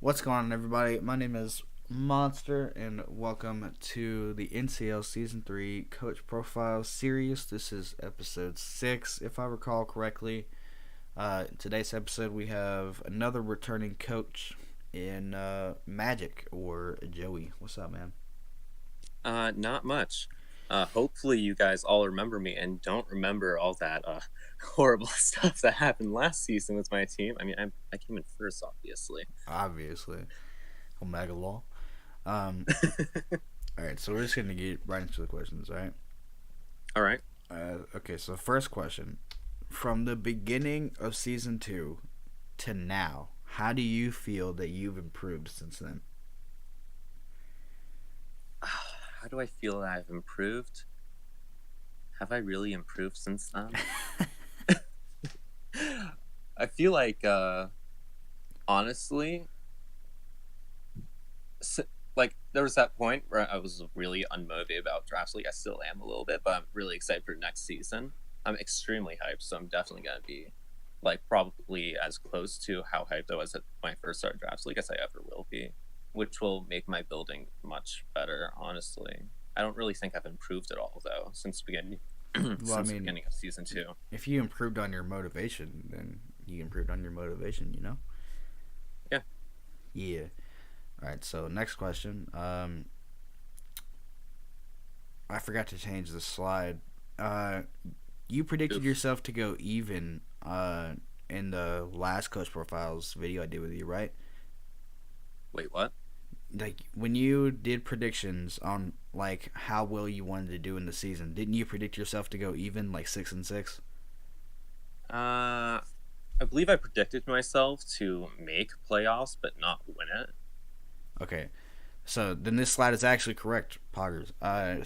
What's going on, everybody? My name is Monster, and welcome to the NCL Season 3 Coach Profile Series. This is episode 6, if I recall correctly. In today's episode, we have another returning coach in Magic, or Joey. What's up, man? Not much. Hopefully you guys all remember me and don't remember all that horrible stuff that happened last season with my team. I came in first, obviously. Obviously, Omega Law. Um, alright, so we're just going to get right into the questions, alright? All right. Okay, so first question. From the beginning of Season 2 to now, how do you feel that you've improved since then? How do I feel that I've improved? Have I really improved since then? I feel like, honestly, like there was that point where I was really unmotivated about Draft League. I still am a little bit, but I'm really excited for next season. I'm extremely hyped, so I'm definitely gonna be like probably as close to how hyped I was at when I first started Draft League as I ever will be, which will make my building much better. Honestly, I don't really think I've improved at all though since the beginning Well, I since the mean, beginning of season 2. if you improved on your motivation, then you improved on your motivation, you know? Yeah. Yeah. All right, so next question. I forgot to change the slide. Uh, you predicted Oof. yourself to go even in the last Coach Profiles video I did with you, right? Wait, what? Like, when you did predictions on, like, how well you wanted to do in the season, didn't you predict yourself to go even, like, 6-6? I believe I predicted myself to make playoffs but not win it. Okay. So then this slide is actually correct, Poggers.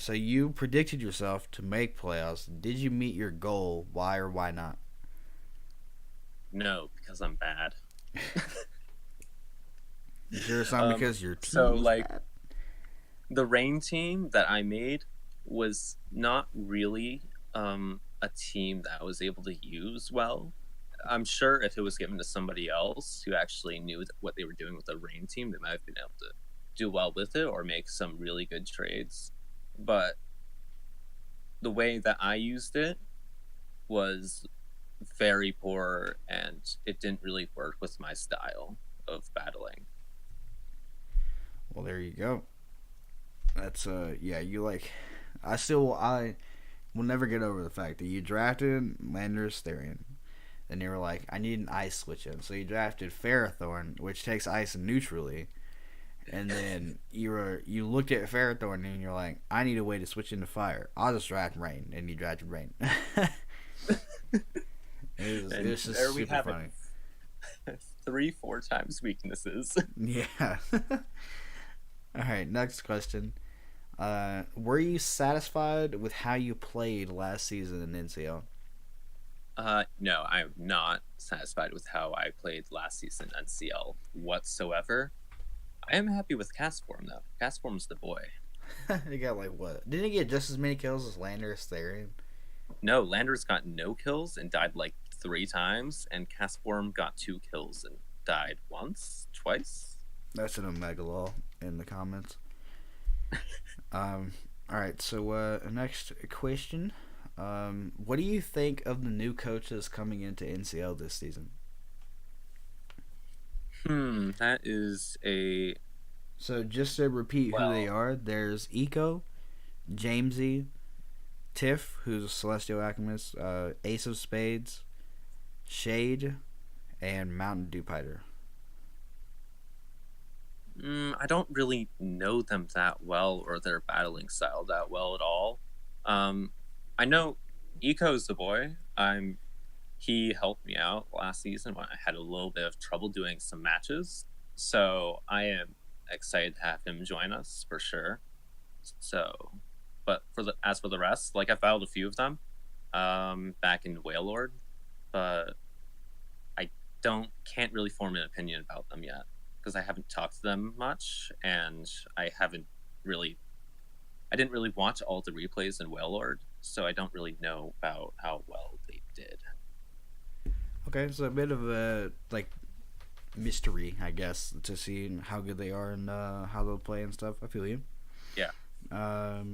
So you predicted yourself to make playoffs. Did you meet your goal? Why or why not? No, because I'm bad. You sure it's not because your So team was like bad? the rain team that I made was not really a team that I was able to use well. I'm sure if it was given to somebody else who actually knew what they were doing with the rain team, they might have been able to do well with it or make some really good trades. But the way that I used it was very poor and it didn't really work with my style of battling. Well, there you go. That's yeah. You like, I will never get over the fact that you drafted Landers Therian. Then you were like, I need an ice switch in, so you drafted Ferrothorn, which takes ice neutrally. And then you looked at Ferrothorn and you're like, I need a way to switch into fire. I'll just draft Rain, and you drafted Rain. It And was just there we super have it. funny. 3-4 times weaknesses. Yeah. All right, next question. Were you satisfied with how you played last season in NCL? No, I'm not satisfied with how I played last season NCL whatsoever. I am happy with cast form though. Cast form's the boy. He got like what? Didn't he get just as many kills as Landers Therian? No, Landers got no kills and died like 3 times, and cast form got 2 kills and died once, twice. That's an Omega Law in the comments. Um, all right, so next question. What do you think of the new coaches coming into NCL this season? That is a So just to repeat who they well. are, there's Eco, Jamesy, Tiff, who's a Celestial Alchemist, Ace of Spades, Shade, and Mountain Dew Piter. I don't really know them that well or their battling style that well at all. Um, I know Eco's the boy. He helped me out last season when I had a little bit of trouble doing some matches. So I am excited to have him join us for sure. So, but as for the rest, like I followed a few of them, back in Whalelord, but I can't really form an opinion about them yet because I haven't talked to them much, and really I didn't really watch all the replays in Whalelord, so I don't really know about how well they did. Okay, so a bit of a like mystery, I guess, to see how good they are and how they'll play and stuff. I feel you. Yeah. All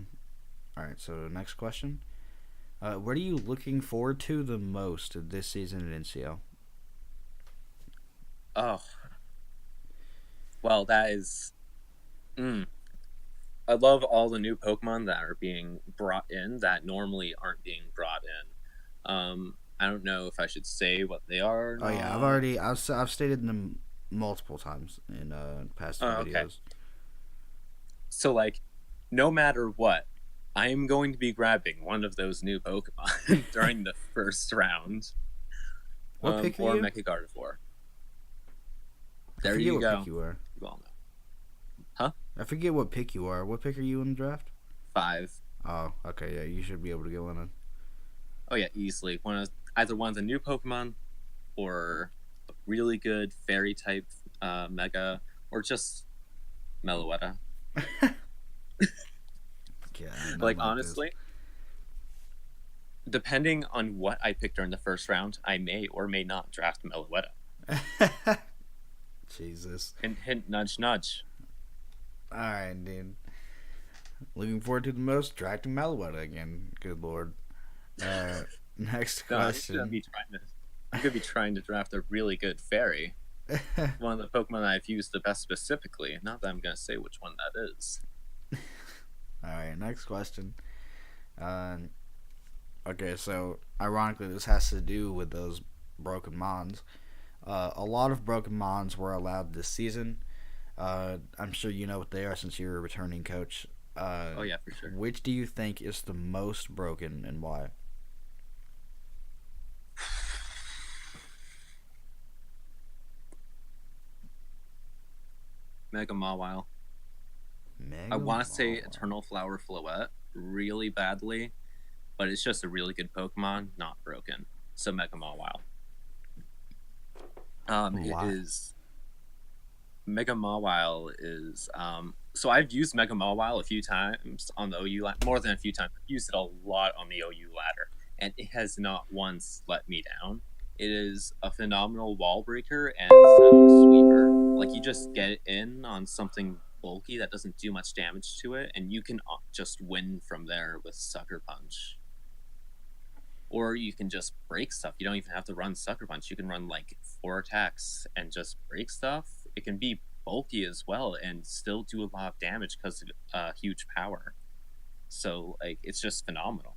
right. So next question. What are you looking forward to the most this season in NCL? Oh, well, that is. Mm, I love all the new Pokemon that are being brought in that normally aren't being brought in. I don't know if I should say what they are or Oh yeah, not. I've stated them multiple times in past Oh, okay. videos. So, like, no matter what, I am going to be grabbing one of those new Pokemon during the first round. What pick are Or you? Mecha Gardevoir. I There forget you what pick go. you are. You all know. Huh? I forget what pick you are. What pick are you in the draft? 5. Oh, okay, yeah, you should be able to get one. Oh yeah, easily. Either one of the new Pokemon or a really good fairy type Mega, or just Meloetta. Yeah, I know Like about this. honestly, depending on what I pick during the first round, I may or may not draft Meloetta. Jesus. Hint, hint, nudge, nudge. All right, dude. Looking forward to the most drafting Malouetta again. Good lord. Next No, I'm gonna question. be trying to. I'm gonna be trying to draft a really good fairy. One of the Pokemon I've used the best specifically. Not that I'm gonna say which one that is. All right, next question. Uh, okay, so ironically, this has to do with those broken mons. A lot of broken mons were allowed this season. I'm sure you know what they are since you're a returning coach. Oh yeah, for sure. Which do you think is the most broken and why? Mega Mawile. I Mega want to say Mall. Eternal Flower Floette really badly, but it's just a really good Pokemon, not broken. So Mega Mawile. It Why? is Mega Mawile is so I've used Mega Mawile a few times on the OU ladder, more than a few times. I've used it a lot on the OU ladder, and it has not once let me down. It is a phenomenal wall breaker and setup sweeper. Like you just get it in on something bulky that doesn't do much damage to it, and you can just win from there with Sucker Punch. Or you can just break stuff. You don't even have to run Sucker Punch. You can run like 4 attacks and just break stuff. It can be bulky as well and still do a lot of damage because of huge power. So like it's just phenomenal.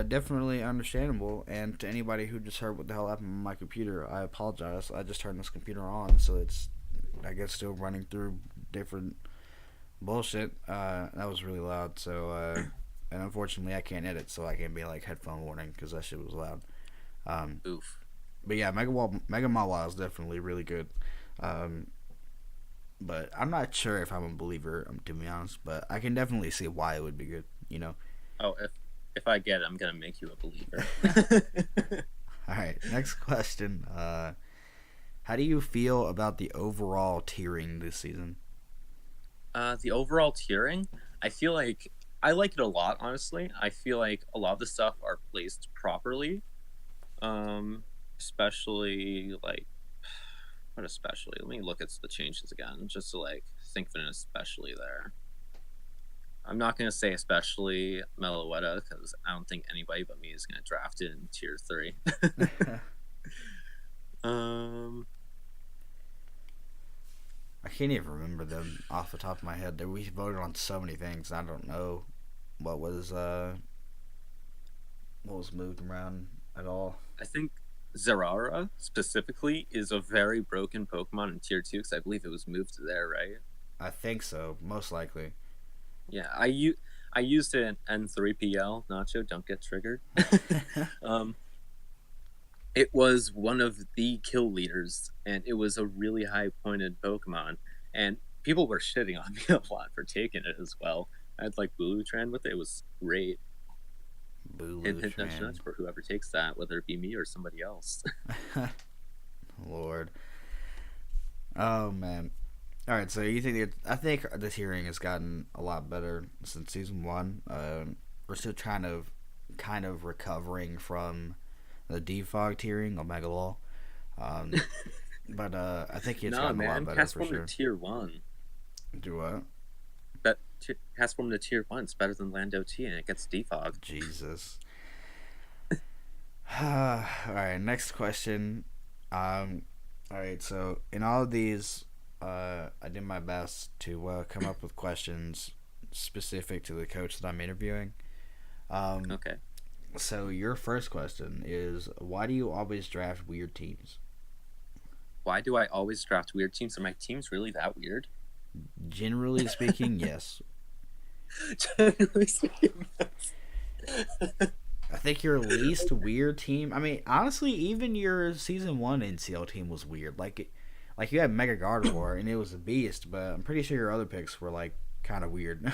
Definitely understandable. And to anybody who just heard what the hell happened on my computer, I apologize. I just turned this computer on, so it's, I guess, still running through different bullshit. That was really loud. So, and unfortunately, I can't edit, so I can't be like headphone warning because that shit was loud. Um, Oof. but yeah, Mega Mawile is definitely really good. Um, but I'm not sure if I'm a believer, to be honest. But I can definitely see why it would be good. You know. Oh, if I get it, I'm gonna make you a believer. All right, next question. How do you feel about the overall tiering this season? The overall tiering, I feel like I like it a lot. Honestly, I feel like a lot of the stuff are placed properly. Especially like what especially? Let me look at the changes again, just to like think of an especially there. I'm not gonna say especially Meloetta because I don't think anybody but me is gonna draft it in tier 3. um, I can't even remember them off the top of my head. We voted on so many things. I don't know what was uh what was moved around at all. I think Zerara specifically is a very broken Pokemon in tier 2 because I believe it was moved there, right? I think so, most likely. Yeah, I used it in N3PL. Nacho, don't get triggered. um, it was one of the kill leaders, and it was a really high pointed Pokemon. And people were shitting on me a lot for taking it as well. I had like Bulutran with it. It was great. Hint, hint, nudge, Bulutran. nudge for whoever takes that, whether it be me or somebody else. Lord. Oh man. All right, so you think I think this hearing has gotten a lot better since season one. We're still kind of recovering from the defogged hearing on Megalaw. Um, but I think it's Nah, gotten a lot man, better has for formed to sure. tier one. Do what? But has formed to tier one. It's better than Lando T, and it gets defog. Jesus. All right, next question. Um, all right, so in all of these, I did my best to come up with questions specific to the coach that I'm interviewing. Um, Okay. so your first question is, why do you always draft weird teams? Why do I always draft weird teams? Are my teams really that weird? Generally speaking, yes. Generally speaking, I think your least weird team. I mean, honestly, even your season one NCL team was weird. Like you had Mega Gardevoir and it was a beast, but I'm pretty sure your other picks were like kind of weird.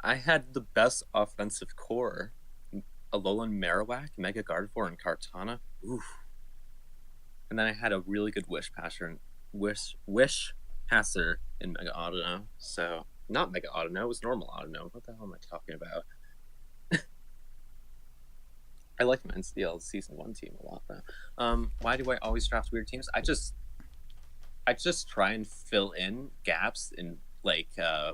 I had the best offensive core. Alolan Marowak, Mega Gardevoir, and Kartana. Oof. And then I had a really good Wish Passer in Mega Autono. So not Mega Autono, it was normal Autono. What the hell am I talking about? I like my NCL season one team a lot though. Why do I always draft weird teams? I just try and fill in gaps in like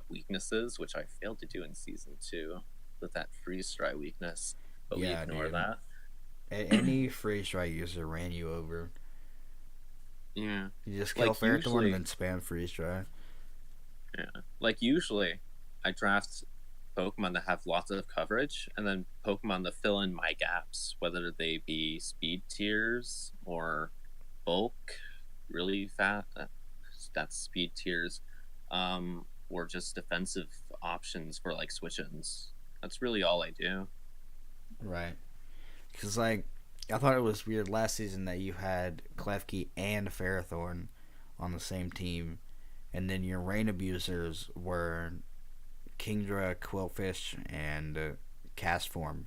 weaknesses, which I failed to do in season two with that freeze dry weakness. But we Yeah, ignore dude. that. Any freeze strike user ran you over. Yeah. You just kill Like Ferrothorn and usually then spam freeze dry. yeah. Like usually I draft Pokemon that have lots of coverage and then Pokemon that fill in my gaps, whether they be speed tiers or bulk, really fast that's speed tiers, or just defensive options for like switch-ins. That's really all I do. Right. Because, like, I thought it was weird last season that you had Klefki and Ferrothorn on the same team, and then your rain abusers were Kingdra, Quillfish, and Castform,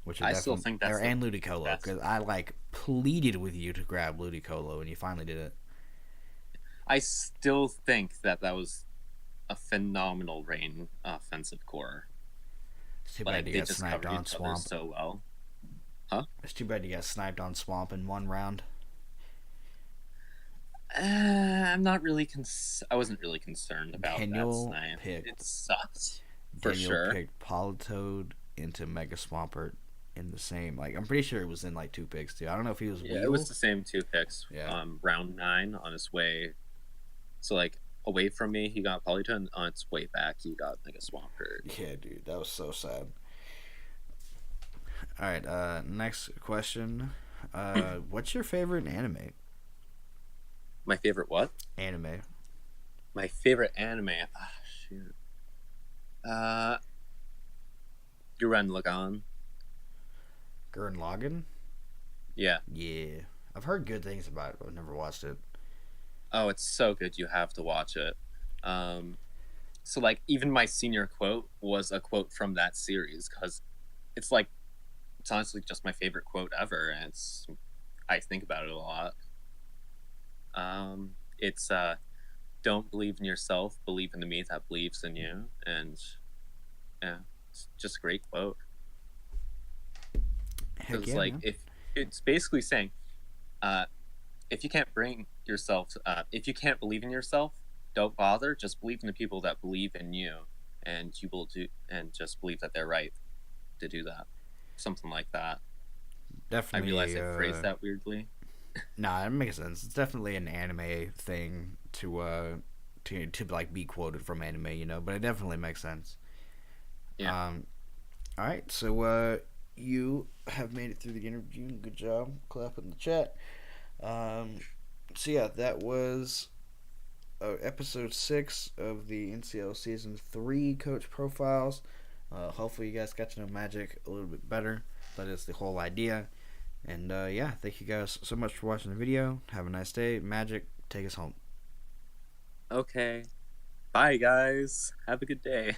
which are I still definitely, think that's the and Ludicolo, best. because I like pleaded with you to grab Ludicolo, and you finally did it. I still think that that was a phenomenal rain offensive core. It's too bad Like you they got just sniped covered on each other Swamp. so well. Huh? It's too bad you got sniped on Swamp in one round. I'm not really. I wasn't really concerned about that Daniel snipe. It picked sucked for Daniel sure. picked Politoed into Mega Swampert in the same. Like, I'm pretty sure it was in like two picks too. I don't know if he was Yeah, it was Weedle. the same two picks. Yeah. Round 9 on his way. So like away from me, he got Polito, and on its way back, he got like a Swampert. Yeah, dude, that was so sad. All right, next question. What's your favorite anime? My favorite what? Anime. My favorite anime. Ah, shoot. Uh, Gurren Lagann. Gurren Lagann? Yeah. Yeah. I've heard good things about it, but I've never watched it. Oh, it's so good. You have to watch it. Um, so like even my senior quote was a quote from that series because it's like it's honestly just my favorite quote ever, and it's I think about it a lot. It's don't believe in yourself, believe in the me that believes in you, and yeah, it's just a great quote. Heck Because yeah, like man. if it's basically saying, uh, if you can't bring yourself, if you can't believe in yourself, don't bother. Just believe in the people that believe in you, and you will do, and just believe that they're right to do that. Something like that. I realize Definitely. I phrased that weirdly. Nah, it makes sense. It's definitely an anime thing to like be quoted from anime, you know. But it definitely makes sense. Yeah. Um, all right, so you have made it through the interview. Good job. Clap in the chat. Um, so yeah, that was episode 6 of the NCL season 3 coach profiles. Hopefully, you guys got to know Magic a little bit better. That is the whole idea. And yeah, thank you guys so much for watching the video. Have a nice day. Magic, take us home. Okay. Bye, guys. Have a good day.